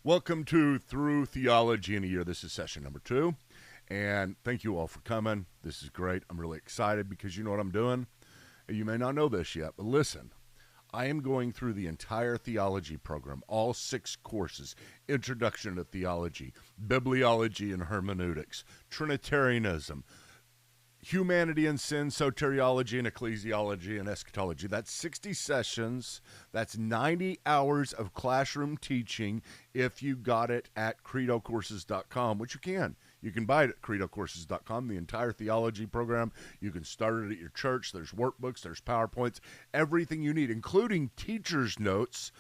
Welcome to Through Theology in a Year. This is session number 2, and thank you all for coming. This is great. I'm really excited because you know what I'm doing. You may not know this yet, but listen. I am going through the entire theology program, all 6 courses: Introduction to Theology, Bibliology and Hermeneutics, Trinitarianism, Humanity and Sin, Soteriology and Ecclesiology and Eschatology. That's 60 sessions. That's 90 hours of classroom teaching if you got it at credocourses.com, which you can. You can buy it at credocourses.com, the entire theology program. You can start it at your church. There's workbooks, there's PowerPoints, everything you need, including teacher's notes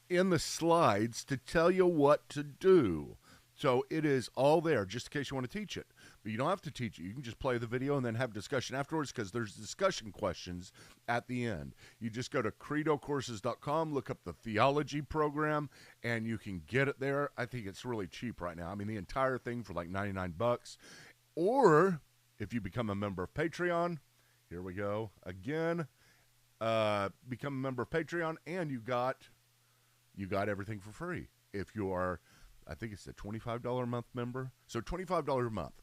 in the slides to tell you what to do. So it is all there just in case you want to teach it. But you don't have to teach it. You can just play the video and then have discussion afterwards because there's discussion questions at the end. You just go to credocourses.com, look up the theology program, and you can get it there. I think it's really cheap right now. I mean, the entire thing for like $99. Or if you become a member of Patreon, here we go again. Become a member of Patreon, and you got everything for free. If you are, I think it's a $25 a month member. So $25 a month.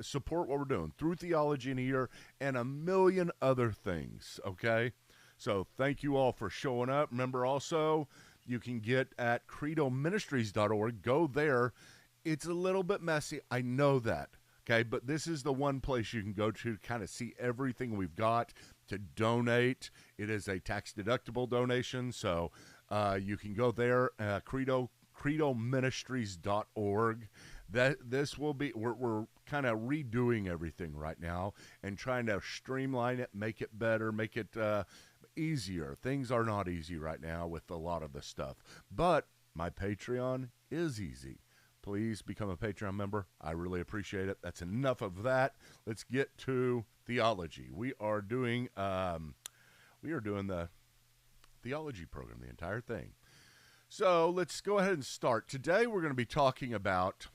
Support what we're doing through theology in a year and a million other things, okay? So thank you all for showing up. Remember also, you can get at credoministries.org. Go there. It's a little bit messy. I know that, okay? But this is the one place you can go to kind of see everything we've got to donate. It is a tax-deductible donation, so you can go there, credoministries.org. This will be, we're kind of redoing everything right now and trying to streamline it, make it better, make it easier. Things are not easy right now with a lot of this stuff, but my Patreon is easy. Please become a Patreon member. I really appreciate it. That's enough of that. Let's get to theology. We are doing the theology program, the entire thing. So let's go ahead and start. Today we're going to be talking about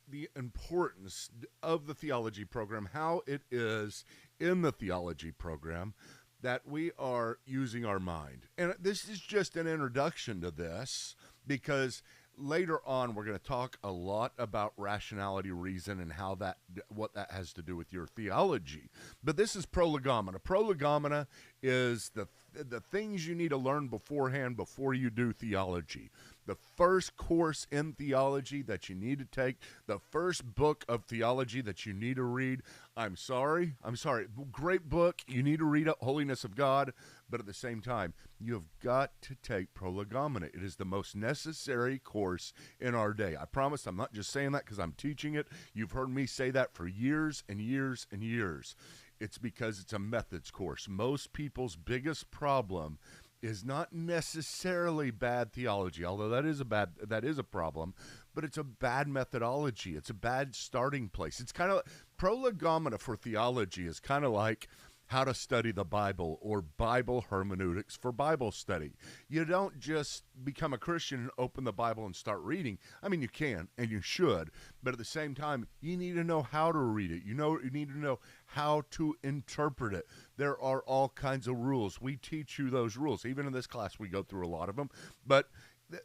the importance of the theology program, how it is in the theology program that we are using our mind. And this is just an introduction to this because later on we're going to talk a lot about rationality, reason, and how what that has to do with your theology. But this is prolegomena. Prolegomena is the things you need to learn beforehand before you do theology. The first course in theology that you need to take, the first book of theology that you need to read. I'm sorry. Great book. You need to read it, Holiness of God. But at the same time, you have got to take prolegomena. It is the most necessary course in our day. I promise I'm not just saying that because I'm teaching it. You've heard me say that for years and years and years. It's because it's a methods course. Most people's biggest problem is not necessarily bad theology, although that is a problem, but it's a bad methodology. It's a bad starting place. It's kind of prolegomena for theology is kind of like how to study the Bible or Bible hermeneutics for Bible study. You don't just become a Christian and open the Bible and start reading. I mean, you can and you should, but at the same time, you need to know how to read it. You need to know how to interpret it. There are all kinds of rules. We teach you those rules. Even in this class, we go through a lot of them, but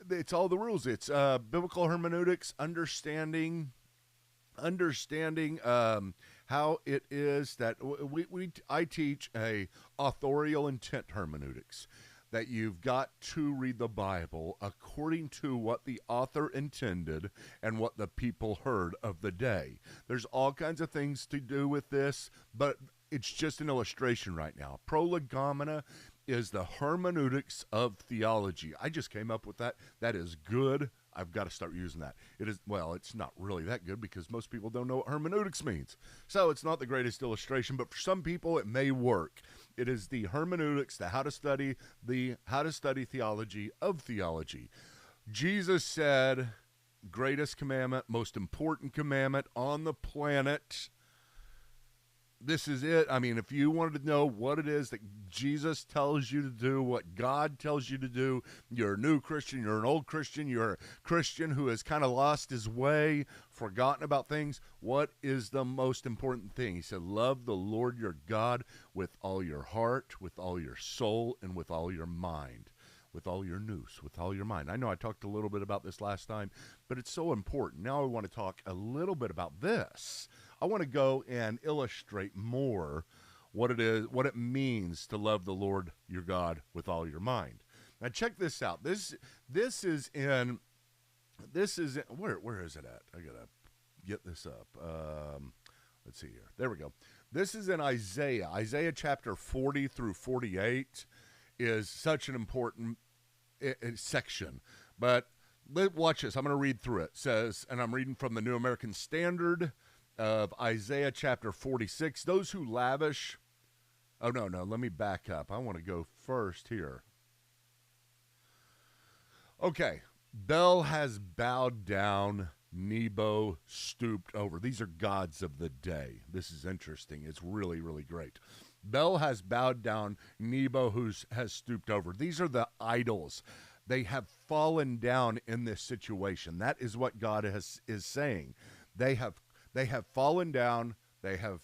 it's all the rules. It's biblical hermeneutics, understanding how it is that I teach a authorial intent hermeneutics, that you've got to read the Bible according to what the author intended and what the people heard of the day. There's all kinds of things to do with this, but it's just an illustration right now. Prolegomena is the hermeneutics of theology. I just came up with that. That is good. I've got to start using that. It's not really that good because most people don't know what hermeneutics means. So it's not the greatest illustration, but for some people it may work. It is the hermeneutics, the how to study theology of theology. Jesus said, greatest commandment, most important commandment on the planet. This is it. I mean, if you wanted to know what it is that Jesus tells you to do, what God tells you to do, you're a new Christian, you're an old Christian, you're a Christian who has kind of lost his way, forgotten about things. What is the most important thing? He said, love the Lord your God with all your heart, with all your soul, and with all your mind. With all your nous, with all your mind. I know I talked a little bit about this last time, but it's so important. Now I want to talk a little bit about this. I want to go and illustrate more what it is, what it means to love the Lord your God with all your mind. Now check this out. This is in where is it at? I gotta get this up. Let's see here. There we go. This is in Isaiah. Isaiah chapter 40 through 48 is such an important section. But watch this. I'm going to read through it. It says, and I'm reading from the New American Standard of Isaiah chapter 46. Those who lavish. Oh, no. Let me back up. I want to go first here. Okay. Bel has bowed down. Nebo stooped over. These are gods of the day. This is interesting. It's really, really great. Bel has bowed down. Nebo has stooped over. These are the idols. They have fallen down in this situation. That is what God is saying. They have fallen down. They have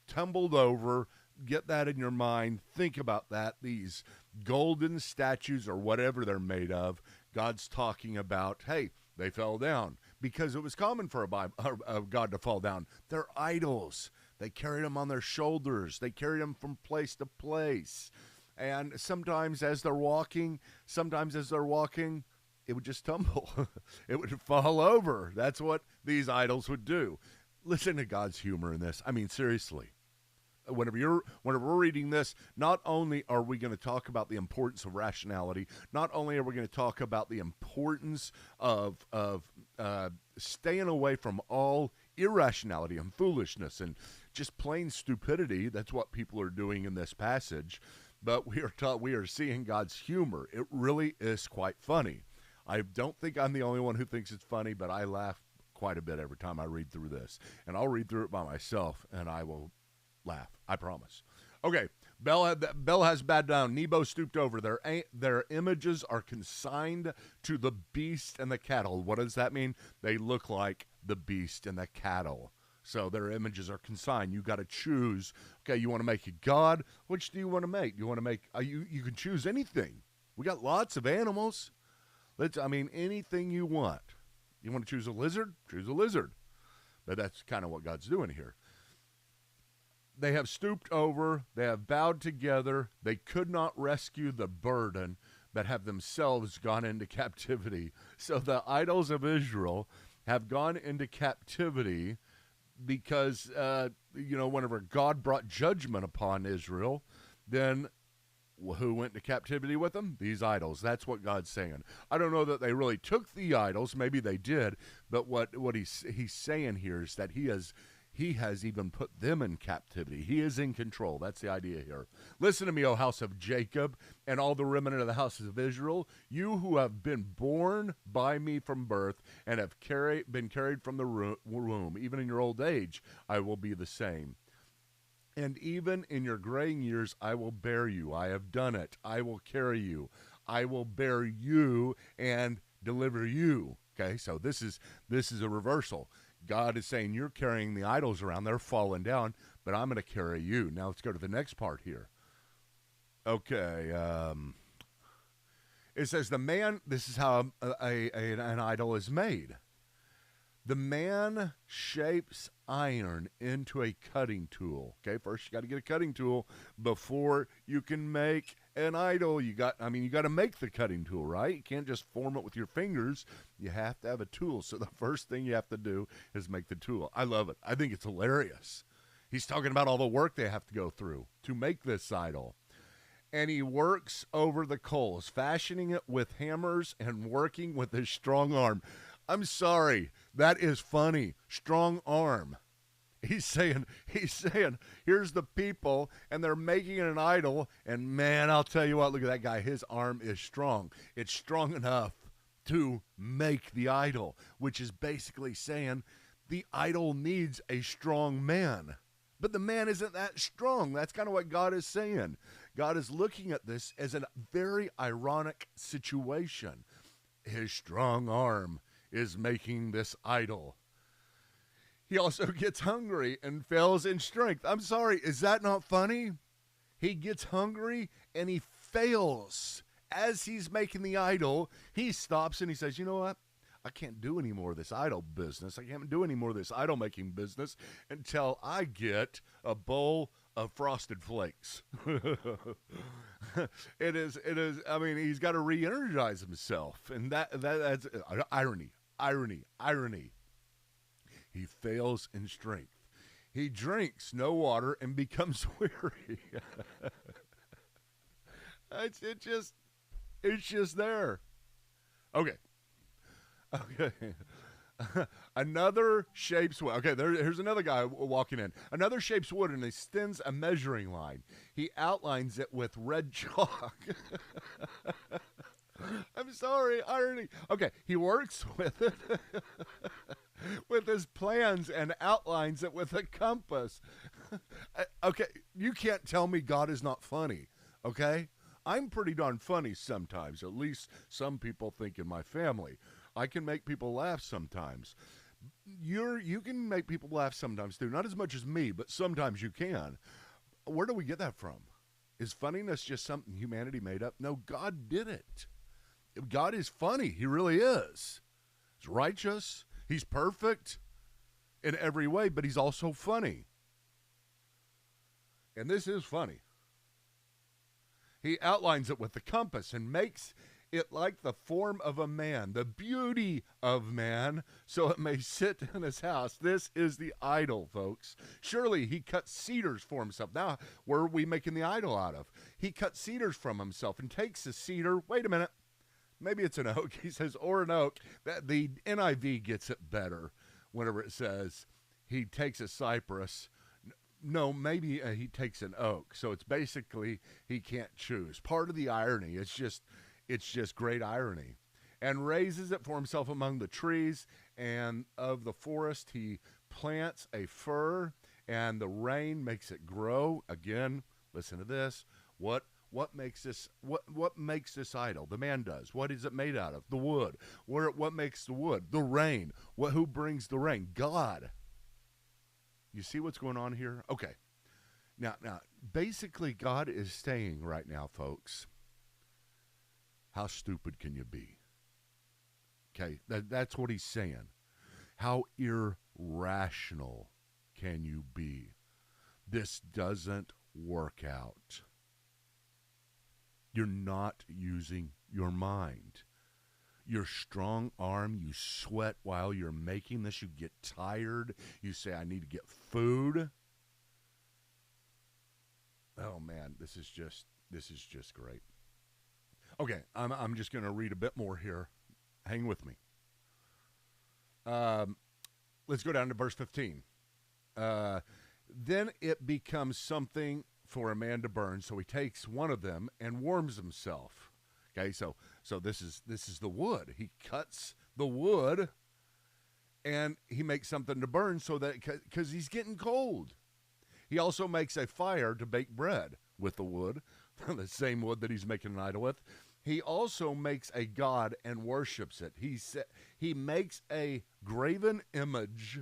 tumbled over. Get that in your mind. Think about that. These golden statues or whatever they're made of, God's talking about, hey, they fell down because it was common for a God to fall down. They're idols. They carried them on their shoulders. They carried them from place to place. And sometimes as they're walking, it would just tumble. It would fall over. That's what these idols would do. Listen to God's humor in this. I mean, seriously. Whenever we're reading this, not only are we going to talk about the importance of rationality, not only are we going to talk about the importance of staying away from all irrationality and foolishness and just plain stupidity. That's what people are doing in this passage. But we are seeing God's humor. It really is quite funny. I don't think I'm the only one who thinks it's funny, but I laugh quite a bit every time I read through this. And I'll read through it by myself, and I will laugh. I promise. Okay, Bel has bowed down. Nebo stooped over. Their images are consigned to the beast and the cattle. What does that mean? They look like the beast and the cattle. So their images are consigned. You got to choose. Okay, you want to make a god? Which do you want to make? You want to make? You can choose anything. We got lots of animals. Anything you want. You want to choose a lizard? Choose a lizard. But that's kind of what God's doing here. They have stooped over, they have bowed together, they could not rescue the burden, but have themselves gone into captivity. So the idols of Israel have gone into captivity because, whenever God brought judgment upon Israel, then who went into captivity with them? These idols. That's what God's saying. I don't know that they really took the idols. Maybe they did. But what he's saying here is that He has even put them in captivity. He is in control. That's the idea here. Listen to me, O house of Jacob, and all the remnant of the houses of Israel, you who have been born by me from birth and have been carried from the womb. Even in your old age, I will be the same. And even in your graying years, I will bear you. I have done it. I will carry you. I will bear you and deliver you. Okay, so this is a reversal. God is saying, you're carrying the idols around. They're falling down, but I'm going to carry you. Now let's go to the next part here. Okay. It says this is how an idol is made. The man shapes iron into a cutting tool. Okay, first you got to get a cutting tool before you can make an idol. You got to make the cutting tool, right? You can't just form it with your fingers. You have to have a tool. So the first thing you have to do is make the tool. I love it. I think it's hilarious. He's talking about all the work they have to go through to make this idol. And he works over the coals, fashioning it with hammers and working with his strong arm. I'm sorry, that is funny. Strong arm. He's saying, here's the people, and they're making an idol, and man, I'll tell you what, look at that guy. His arm is strong. It's strong enough to make the idol, which is basically saying the idol needs a strong man. But the man isn't that strong. That's kind of what God is saying. God is looking at this as a very ironic situation. His strong arm is making this idol. He also gets hungry and fails in strength. I'm sorry, is that not funny? He gets hungry and he fails. As he's making the idol, he stops and he says, you know what? I can't do any more of this idol business. I can't do any more of this idol making business until I get a bowl of Frosted Flakes. It is, I mean, he's got to re-energize himself. And that's irony. He fails in strength. He drinks no water and becomes weary. It's just there. Okay. Another shapes wood. Okay, here's another guy walking in. Another shapes wood and extends a measuring line. He outlines it with red chalk. I'm sorry, irony. Okay, he works with it with his plans and outlines it with a compass. Okay, you can't tell me God is not funny, okay? I'm pretty darn funny sometimes. At least some people think in my family. I can make people laugh sometimes. You can make people laugh sometimes too. Not as much as me, but sometimes you can. Where do we get that from? Is funniness just something humanity made up? No, God did it. God is funny. He really is. He's righteous. He's perfect in every way, but he's also funny. And this is funny. He outlines it with the compass and makes it like the form of a man, the beauty of man, so it may sit in his house. This is the idol, folks. Surely he cut cedars for himself. Now, where are we making the idol out of? He cut cedars from himself and takes a cedar. Wait a minute. Maybe it's an oak. He says, or an oak. The NIV gets it better whenever it says he takes a cypress. No, maybe he takes an oak. So it's basically he can't choose. Part of the irony. It's just great irony. And raises it for himself among the trees and of the forest. He plants a fir, and the rain makes it grow. Again, listen to this. What makes this idol? The man does. What is it made out of? The wood. What makes the wood? The rain. Who brings the rain? God. You see what's going on here? Okay. Now, basically, God is saying right now, folks, how stupid can you be? Okay, that's what he's saying. How irrational can you be? This doesn't work out. You're not using your mind. Your strong arm, you sweat while you're making this. You get tired. You say, I need to get food. Oh, man, this is just great. Okay, I'm just going to read a bit more here. Hang with me. Let's go down to verse 15. Then it becomes something for a man to burn, so he takes one of them and warms himself. Okay, so this is the wood. He cuts the wood and he makes something to burn so that because he's getting cold. He also makes a fire to bake bread with the wood, the same wood that he's making an idol with. He also makes a god and worships it. He makes a graven image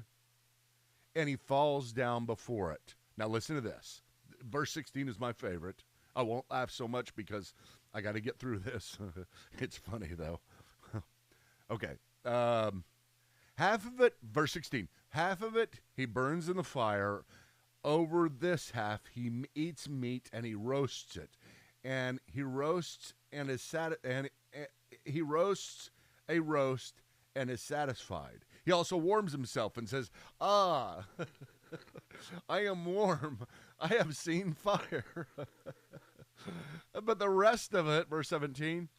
and he falls down before it. Now listen to this. Verse 16 is my favorite. I won't laugh so much because I got to get through this. It's funny, though. Okay. Half of it, verse 16, half of it he burns in the fire. Over this half he eats meat and he roasts it. And he roasts and is he roasts a roast and is satisfied. He also warms himself and says, I am warm. I have seen fire. But the rest of it, verse 17,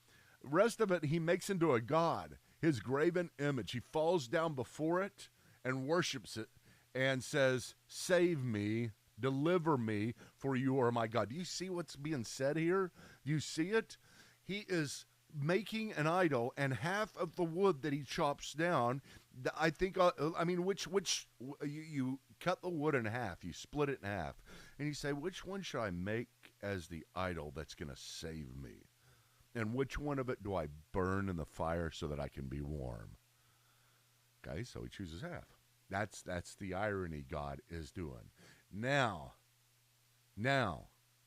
rest of it he makes into a god, his graven image. He falls down before it and worships it and says, save me, deliver me, for you are my God. Do you see what's being said here? Do you see it? He is making an idol, and half of the wood that he chops down, I think, you cut the wood in half, you split it in half, and you say, which one should I make as the idol that's going to save me? And which one of it do I burn in the fire so that I can be warm? Okay, so he chooses half. That's the irony God is doing. Now,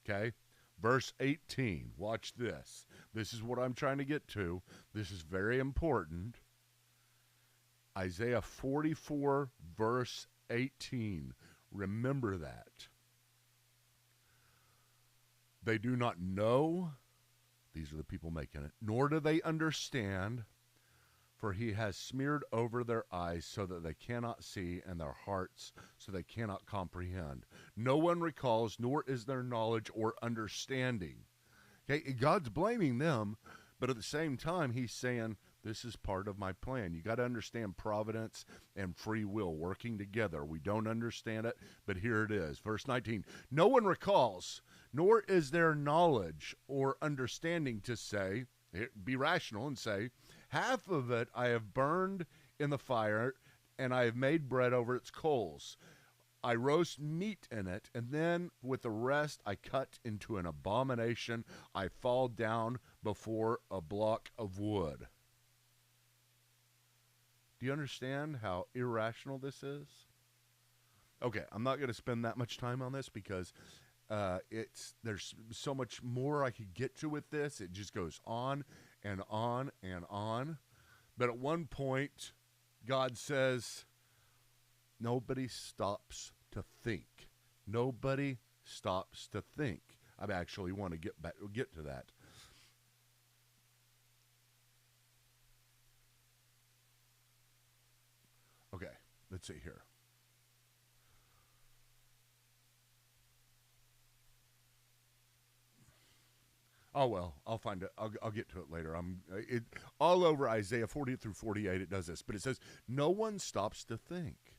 okay? Verse 18. Watch this. This is what I'm trying to get to. This is very important. Isaiah 44, verse 18. Remember that. They do not know, these are the people making it, nor do they understand, for he has smeared over their eyes so that they cannot see, and their hearts so they cannot comprehend. No one recalls, nor is there knowledge or understanding. Okay, God's blaming them, but at the same time, he's saying, this is part of my plan. You got to understand providence and free will working together. We don't understand it, but here it is. Verse 19, no one recalls, nor is there knowledge or understanding to say, be rational and say, half of it I have burned in the fire, and I have made bread over its coals. I roast meat in it, and then with the rest I cut into an abomination. I fall down before a block of wood. Do you understand how irrational this is? Okay, I'm not going to spend that much time on this because there's so much more I could get to with this. It just goes on and on and on. But at one point, God says, nobody stops to think. Nobody stops to think. I actually want to get to that. Okay, let's see here. Oh well, I'll find it. I'll get to it later. All over Isaiah 40 through 48. It does this, but it says no one stops to think.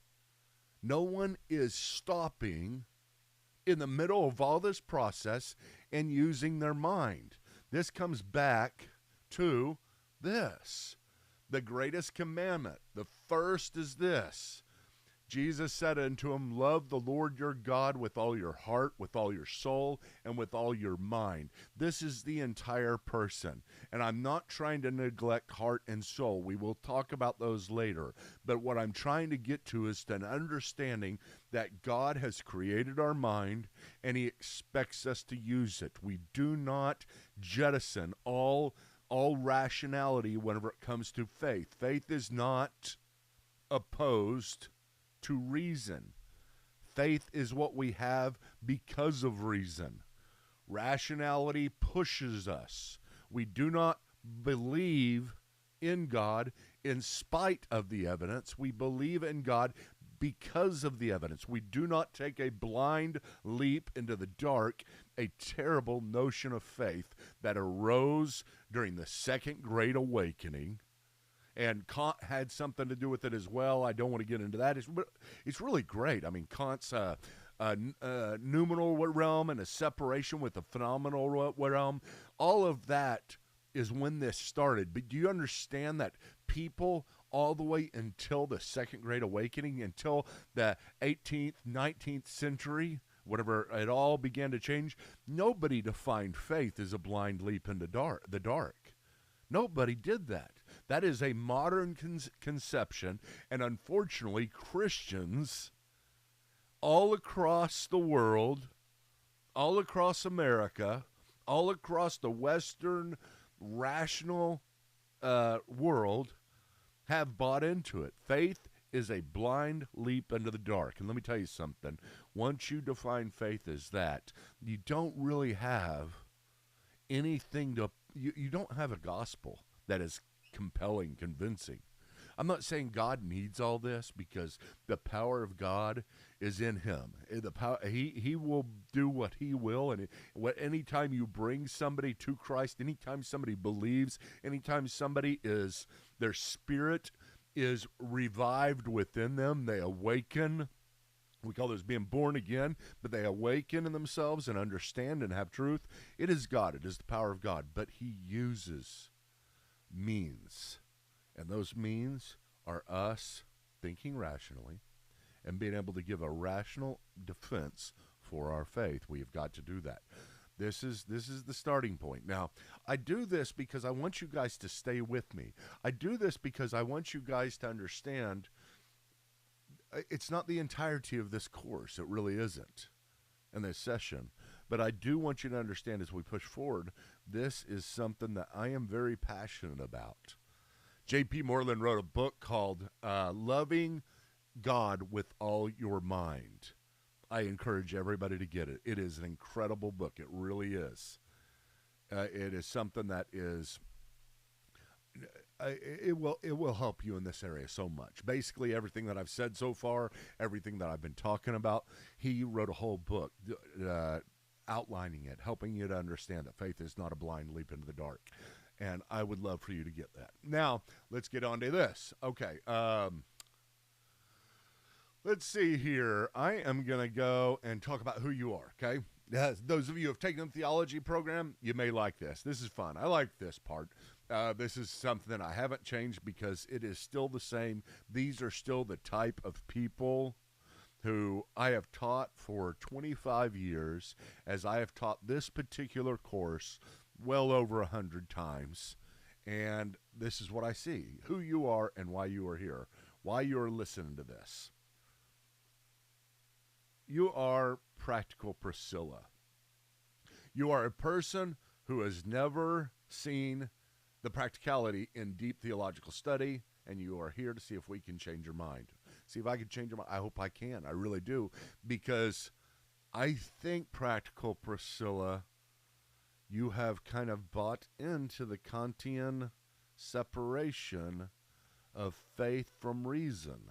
No one is stopping in the middle of all this process and using their mind. This comes back to this. The greatest commandment. The first is this. Jesus said unto him, love the Lord your God with all your heart, with all your soul, and with all your mind. This is the entire person. And I'm not trying to neglect heart and soul. We will talk about those later. But what I'm trying to get to is an understanding that God has created our mind and he expects us to use it. We do not jettison all rationality whenever it comes to faith. Faith is not opposed to reason. Faith is what we have because of reason. Rationality pushes us. We do not believe in God in spite of the evidence. We believe in God because of the evidence. We do not take a blind leap into the dark, a terrible notion of faith that arose during the Second Great Awakening. And Kant had something to do with it as well. I don't want to get into that. It's really great. I mean, Kant's noumenal realm and a separation with the phenomenal realm. All of that is when this started. But do you understand that people all the way until the Second Great Awakening, until the 18th, 19th century, whatever it all began to change, nobody defined faith as a blind leap into the dark. Nobody did that. That is a modern conception, and unfortunately, Christians all across the world, all across America, all across the Western rational world have bought into it. Faith is a blind leap into the dark. And let me tell you something. Once you define faith as that, you don't really have anything to... You don't have a gospel that is compelling, convincing. I'm not saying God needs all this because the power of God is in him. The power, he will do what he will, and anytime you bring somebody to Christ, anytime somebody believes, anytime somebody is, their spirit is revived within them, they awaken. We call this being born again, but they awaken in themselves and understand and have truth. It is God. It is the power of God. But he uses means. And those means are us thinking rationally and being able to give a rational defense for our faith. We have got to do that. This is the starting point. Now, I do this because I want you guys to stay with me. I do this because I want you guys to understand it's not the entirety of this course. It really isn't in this session. But I do want you to understand as we push forward, this is something that I am very passionate about. J.P. Moreland wrote a book called Loving God with All Your Mind. I encourage everybody to get it. It is an incredible book. It really is. It is something that is it will help you in this area so much. Basically, everything that I've said so far, everything that I've been talking about, he wrote a whole book outlining it, helping you to understand that faith is not a blind leap into the dark. And I would love for you to get that. Now, let's get on to this. Okay. Let's see here. I am going to go and talk about who you are, okay? Yes, those of you who have taken the theology program, you may like this. This is fun. I like this part. This is something that I haven't changed because it is still the same. These are still the type of people who I have taught for 25 years, as I have taught this particular course well over 100 times. And this is what I see, who you are and why you are here, why you are listening to this. You are Practical Priscilla. You are a person who has never seen the practicality in deep theological study, and you are here to see if we can change your mind. See if I can change your mind. I hope I can. I really do. Because I think, Practical Priscilla, you have kind of bought into the Kantian separation of faith from reason.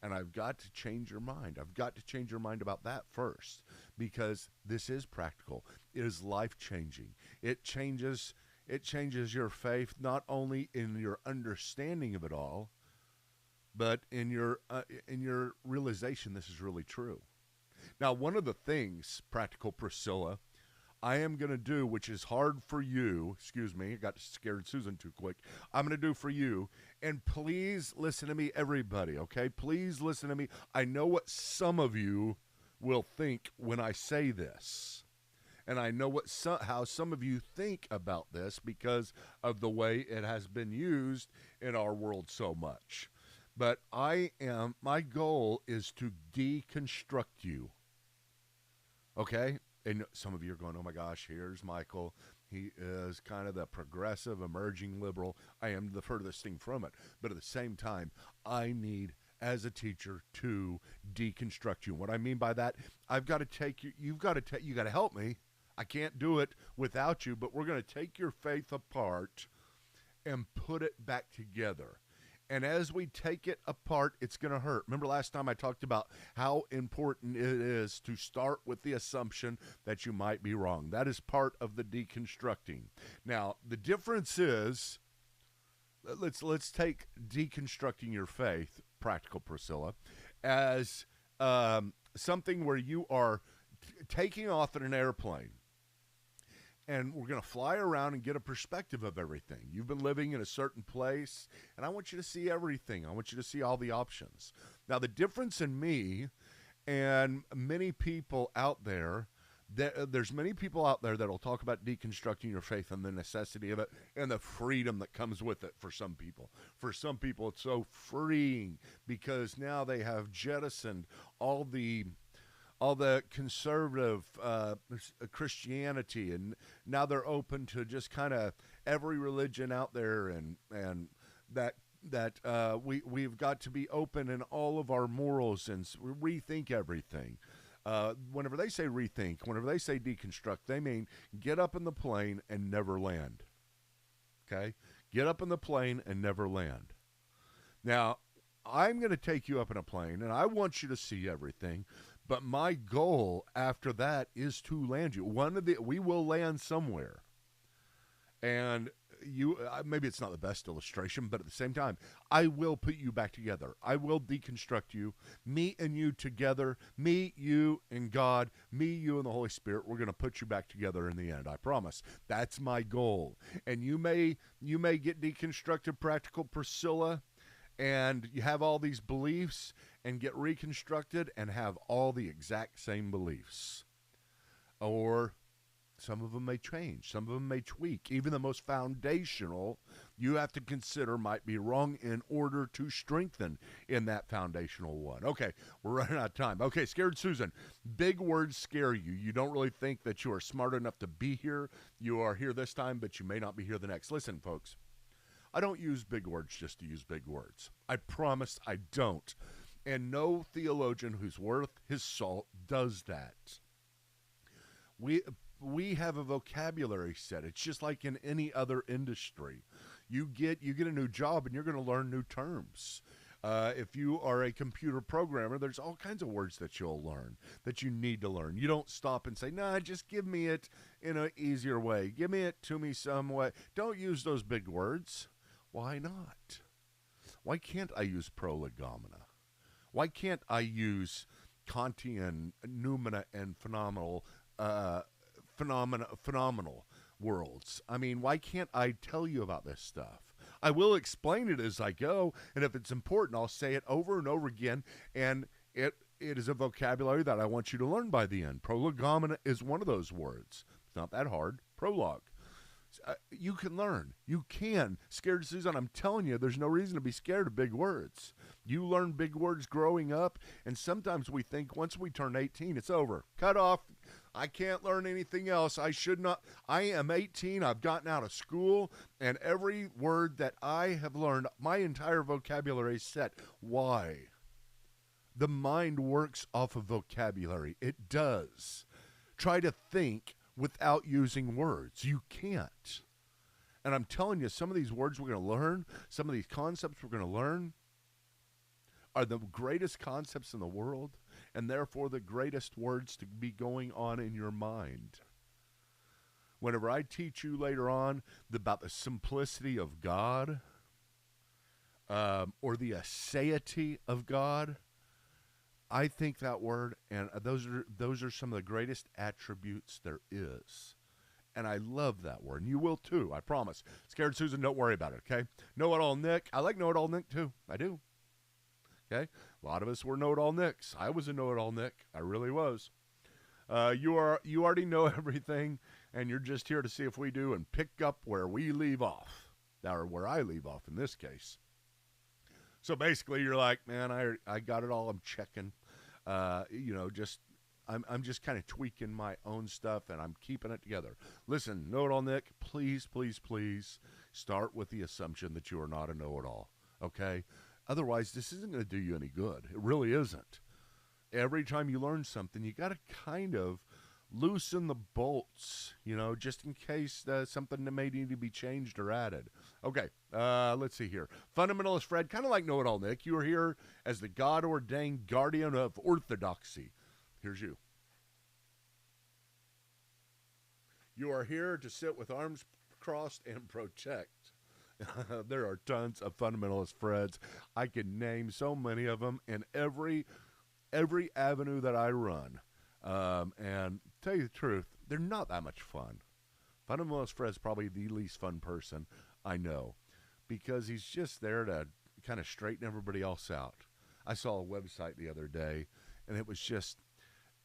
And I've got to change your mind. I've got to change your mind about that first, because this is practical. It is life-changing. It changes your faith not only in your understanding of it all, but in your realization this is really true. Now, one of the things, Practical Priscilla, I am going to do, which is hard for you, excuse me, I got scared Susan too quick, I'm going to do for you, and please listen to me, everybody, okay? Please listen to me. I know what some of you will think when I say this, and I know how some of you think about this because of the way it has been used in our world so much. But my goal is to deconstruct you, okay? And some of you are going, oh my gosh, here's Michael. He is kind of the progressive, emerging liberal. I am the furthest thing from it. But at the same time, I need, as a teacher, to deconstruct you. What I mean by that, I've got to take you, you got to help me. I can't do it without you, but we're going to take your faith apart and put it back together. And as we take it apart, it's going to hurt. Remember last time I talked about how important it is to start with the assumption that you might be wrong. That is part of the deconstructing. Now, the difference is, let's take deconstructing your faith, Practical Priscilla, as something where you are taking off in an airplane. And we're going to fly around and get a perspective of everything. You've been living in a certain place, and I want you to see everything. I want you to see all the options. Now, the difference in me and many people out there, there's many people out there that will talk about deconstructing your faith and the necessity of it and the freedom that comes with it for some people. For some people, it's so freeing because now they have jettisoned all the conservative Christianity, and now they're open to just kind of every religion out there, and that we've got to be open in all of our morals and rethink everything. Whenever they say rethink, whenever they say deconstruct, they mean get up in the plane and never land. Okay? Get up in the plane and never land. Now, I'm going to take you up in a plane, and I want you to see everything. But my goal after that is to land you. We will land somewhere. And you, maybe it's not the best illustration, but at the same time, I will put you back together. I will deconstruct you. Me and you together. Me, you, and God. Me, you, and the Holy Spirit. We're going to put you back together in the end. I promise. That's my goal. And you may get deconstructed, Practical Priscilla, and you have all these beliefs and get reconstructed and have all the exact same beliefs. Or Some of them may change. Some of them may tweak. Even the most foundational, you have to consider might be wrong in order to strengthen in that foundational one. Okay, we're running out of time. Okay, Scared Susan, big words scare you. You don't really think that you are smart enough to be here. You are here this time, but you may not be here the next. Listen, folks, I don't use big words just to use big words. I promise I don't. And no theologian who's worth his salt does that. We have a vocabulary set. It's just like in any other industry. You get a new job and you're going to learn new terms. If you are a computer programmer, there's all kinds of words that you'll learn, that you need to learn. You don't stop and say, nah, just give me it in an easier way. Give me it to me some way. Don't use those big words. Why not? Why can't I use prolegomena? Why can't I use Kantian, noumena, and phenomenal worlds? I mean, why can't I tell you about this stuff? I will explain it as I go, and if it's important, I'll say it over and over again, and it is a vocabulary that I want you to learn by the end. Prolegomena is one of those words. It's not that hard. Prologue. You can learn. You can. Scared Susan, I'm telling you, there's no reason to be scared of big words. You learn big words growing up, and sometimes we think once we turn 18, it's over. Cut off. I can't learn anything else. I should not. I am 18. I've gotten out of school, and every word that I have learned, my entire vocabulary is set. Why? The mind works off of vocabulary. It does. Try to think without using words. You can't. And I'm telling you, some of these words we're going to learn, some of these concepts we're going to learn are the greatest concepts in the world, and therefore the greatest words to be going on in your mind. Whenever I teach you later on about the simplicity of God, or the aseity of God, I think that word, and those are some of the greatest attributes there is. And I love that word. And you will too, I promise. Scared Susan, don't worry about it, okay? Know-it-all Nick. I like know-it-all Nick too. I do. Okay? A lot of us were know-it-all Nicks. I was a know-it-all Nick. I really was. You already know everything, and you're just here to see if we do and pick up where we leave off. Or where I leave off in this case. So basically, you're like, man, I got it all. I'm checking. I'm just kind of tweaking my own stuff, and I'm keeping it together. Listen, know-it-all Nick, please, please, please start with the assumption that you are not a know-it-all, okay? Otherwise, this isn't going to do you any good. It really isn't. Every time you learn something, you got to kind of loosen the bolts, just in case something that may need to be changed or added. Okay, let's see here. Fundamentalist Fred, kind of like know-it-all Nick, you are here as the God-ordained guardian of orthodoxy. Here's you. You are here to sit with arms crossed and protect. There are tons of fundamentalist Freds. I can name so many of them in every avenue that I run. And tell you the truth, they're not that much fun. Fundamentalist Fred's probably the least fun person I know, because he's just there to kind of straighten everybody else out. I saw a website the other day, and it was just,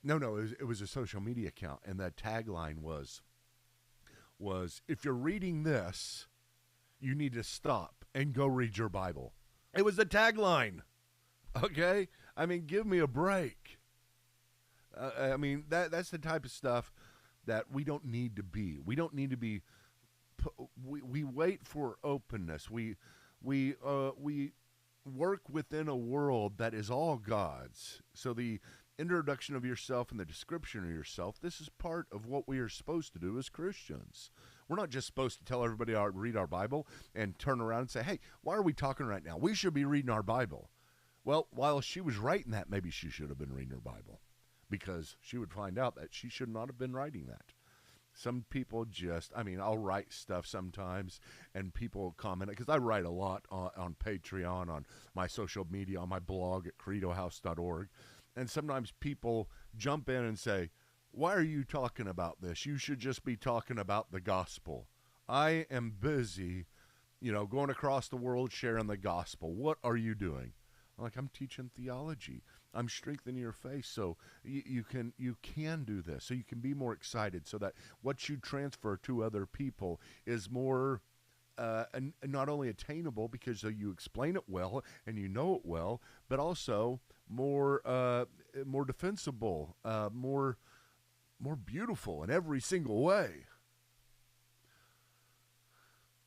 it was a social media account, and the tagline was, if you're reading this, you need to stop and go read your Bible. It was the tagline. Okay? I mean, give me a break. That's the type of stuff that we don't need to be. We don't need to be. We wait for openness. We work within a world that is all God's. So the introduction of yourself and the description of yourself, this is part of what we are supposed to do as Christians. We're not just supposed to tell everybody to read our Bible and turn around and say, hey, why are we talking right now? We should be reading our Bible. Well, while she was writing that, maybe she should have been reading her Bible, because she would find out that she should not have been writing that. Some people I'll write stuff sometimes, and people comment, because I write a lot on Patreon, on my social media, on my blog at credohouse.org, and sometimes people jump in and say, why are you talking about this? You should just be talking about the gospel. I am busy, going across the world sharing the gospel. What are you doing? I'm teaching theology. I'm strengthening your faith so you can do this. So you can be more excited. So that what you transfer to other people is more and not only attainable because you explain it well and you know it well, but also more defensible, more beautiful in every single way.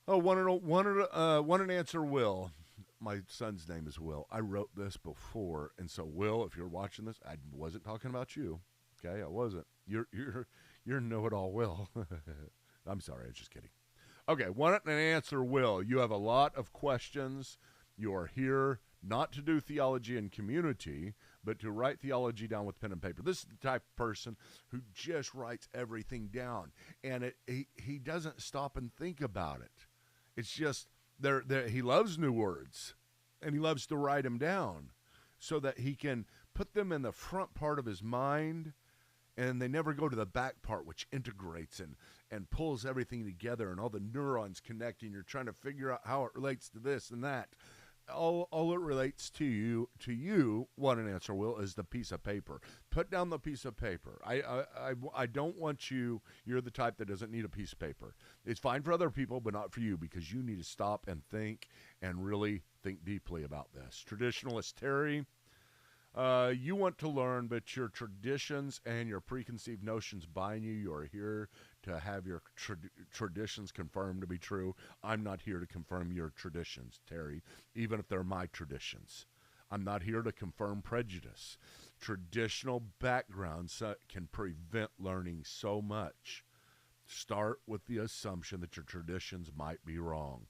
Oh, want an answer, Will. My son's name is Will. I wrote this before, and so Will, if you're watching this, I wasn't talking about you. Okay, I wasn't. You're know-it-all, Will. I'm sorry, I was just kidding. Okay, want an answer, Will. You have a lot of questions. You are here not to do theology in community, but to write theology down with pen and paper. This is the type of person who just writes everything down, and he doesn't stop and think about it. It's just he loves new words, and he loves to write them down so that he can put them in the front part of his mind, and they never go to the back part, which integrates and pulls everything together, and all the neurons connecting. You're trying to figure out how it relates to this and that. All it relates to you, want an answer, Will, is the piece of paper. Put down the piece of paper. I don't want you. You're the type that doesn't need a piece of paper. It's fine for other people, but not for you, because you need to stop and think and really think deeply about this. Traditionalist Terry, you want to learn, but your traditions and your preconceived notions bind you. You are here to have your traditions confirmed to be true. I'm not here to confirm your traditions, Terry, even if they're my traditions. I'm not here to confirm prejudice. Traditional backgrounds can prevent learning so much. Start with the assumption that your traditions might be wrong.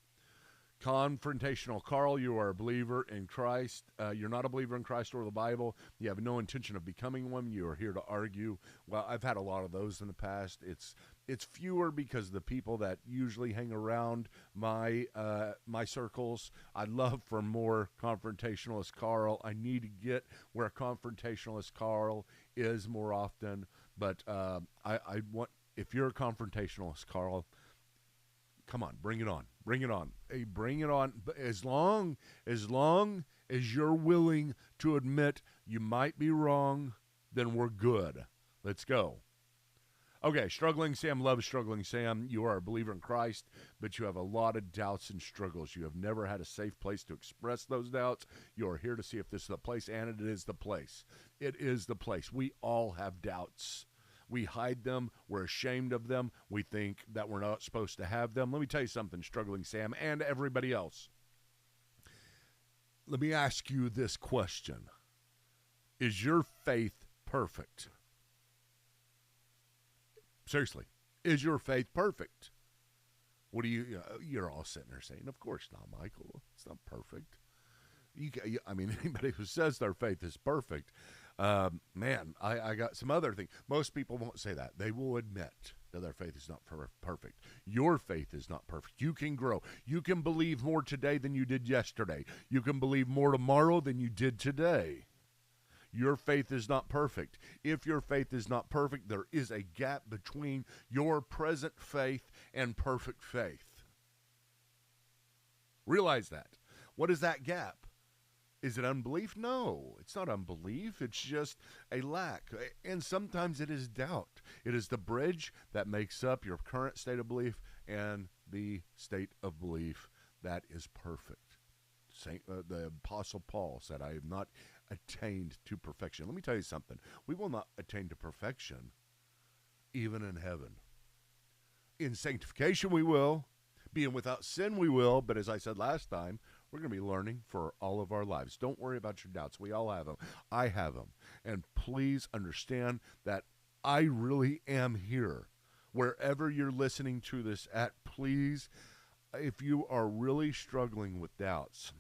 Confrontational Carl, you are a believer in Christ. You're not a believer in Christ or the Bible. You have no intention of becoming one. You are here to argue. Well, I've had a lot of those in the past. It's fewer because the people that usually hang around my circles. I'd love for more confrontationalist Carl. I need to get where confrontationalist Carl is more often. But I want, if you're a confrontationalist Carl, come on, bring it on. Bring it on. Hey, bring it on. As long as you're willing to admit you might be wrong, then we're good. Let's go. Okay, Struggling Sam loves Struggling Sam. You are a believer in Christ, but you have a lot of doubts and struggles. You have never had a safe place to express those doubts. You are here to see if this is the place, and it is the place. It is the place. We all have doubts. We hide them. We're ashamed of them. We think that we're not supposed to have them. Let me tell you something, Struggling Sam, and everybody else. Let me ask you this question. Is your faith perfect? Seriously, is your faith perfect? What do you're all sitting there saying, of course not, Michael. It's not perfect. Anybody who says their faith is perfect, I got some other thing. Most people won't say that. They will admit that their faith is not perfect. Your faith is not perfect. You can grow. You can believe more today than you did yesterday. You can believe more tomorrow than you did today. Your faith is not perfect. If your faith is not perfect, there is a gap between your present faith and perfect faith. Realize that. What is that gap? Is it unbelief? No, it's not unbelief. It's just a lack. And sometimes it is doubt. It is the bridge that makes up your current state of belief and the state of belief that is perfect. The Apostle Paul said, I have not attained to perfection. Let me tell you something. We will not attain to perfection even in heaven. In sanctification we will. Being without sin we will. But as I said last time, we're going to be learning for all of our lives. Don't worry about your doubts. We all have them. I have them. And please understand that I really am here. Wherever you're listening to this at, please, if you are really struggling with doubts,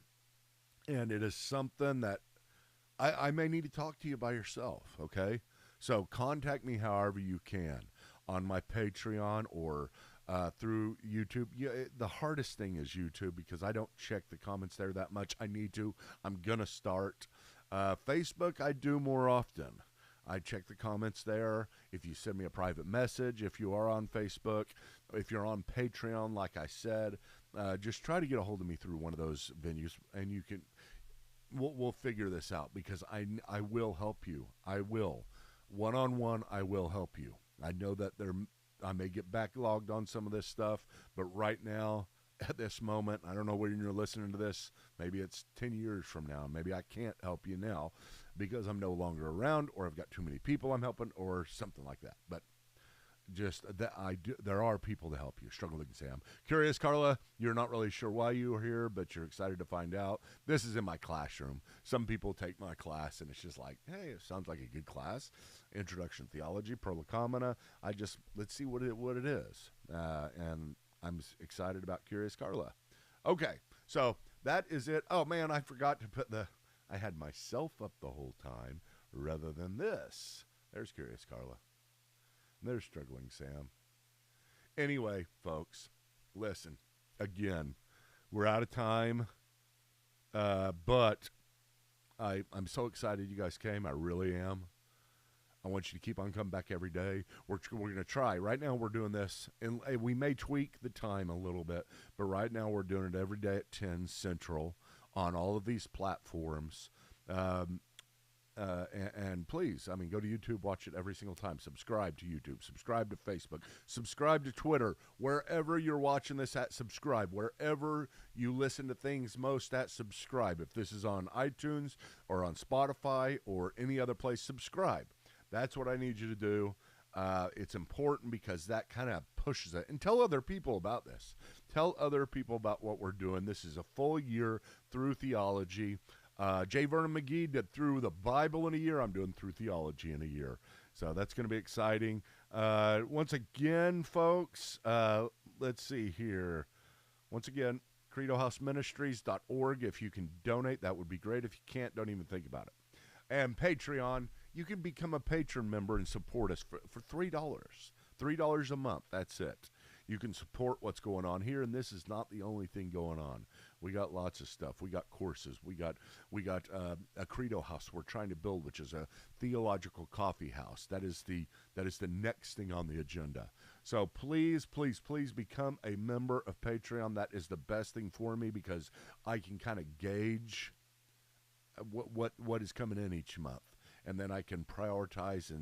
and it is something that I may need to talk to you by yourself, okay? So contact me however you can on my Patreon or through YouTube. The hardest thing is YouTube because I don't check the comments there that much. I need to. I'm going to start. Facebook, I do more often. I check the comments there. If you send me a private message, if you are on Facebook, if you're on Patreon, like I said, just try to get a hold of me through one of those venues, and you can. we'll figure this out because I will help you. I will. One-on-one, I will help you. I know that I may get backlogged on some of this stuff, but right now, at this moment, I don't know when you're listening to this. Maybe it's 10 years from now. Maybe I can't help you now because I'm no longer around, or I've got too many people I'm helping, or something like that. But just that there are people to help you. Struggling Sam. Curious Carla, you're not really sure why you are here, but you're excited to find out. This is in my classroom. Some people take my class and it's just like, hey, it sounds like a good class. Introduction to Theology, Prolegomena. Let's see what it is. And I'm excited about Curious Carla. Okay, so that is it. Oh man, I forgot to put I had myself up the whole time rather than this. There's Curious Carla. There's Struggling Sam. Anyway, folks, listen. Again, we're out of time, but I'm so excited you guys came. I really am. I want you to keep on coming back every day. We're going to try. Right now we're doing this, and we may tweak the time a little bit, but right now we're doing it every day at 10 Central on all of these platforms. And please, go to YouTube, watch it every single time. Subscribe to YouTube, subscribe to Facebook, subscribe to Twitter. Wherever you're watching this at, subscribe. Wherever you listen to things most at, subscribe. If this is on iTunes or on Spotify or any other place, subscribe. That's what I need you to do. It's important because that kind of pushes it. And tell other people about this. Tell other people about what we're doing. This is a full year through theology. J. Vernon McGee did through the Bible in a year. I'm doing through theology in a year. So that's going to be exciting. Once again, folks, let's see here. Once again, credohouseministries.org. If you can donate, that would be great. If you can't, don't even think about it. And Patreon, you can become a patron member and support us for $3. $3 a month. That's it. You can support what's going on here, and this is not the only thing going on. We got lots of stuff. We got courses. We got a Credo House we're trying to build, which is a theological coffee house. That is the next thing on the agenda. So please, please, please become a member of Patreon. That is the best thing for me because I can kind of gauge what is coming in each month, and then I can prioritize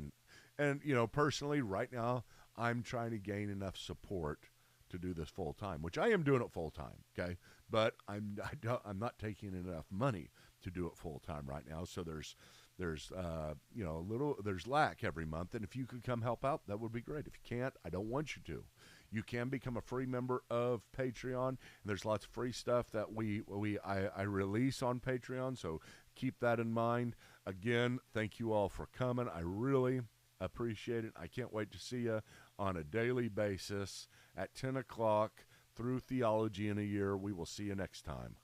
and personally right now I'm trying to gain enough support to do this full time, which I am doing it full time, okay? But I'm not taking enough money to do it full time right now. So there's lack every month, and if you could come help out, that would be great. If you can't, I don't want you to. You can become a free member of Patreon, and there's lots of free stuff that I release on Patreon. So keep that in mind. Again, thank you all for coming. I really appreciate it. I can't wait to see you on a daily basis at 10 o'clock through Theology in a Year. We will see you next time.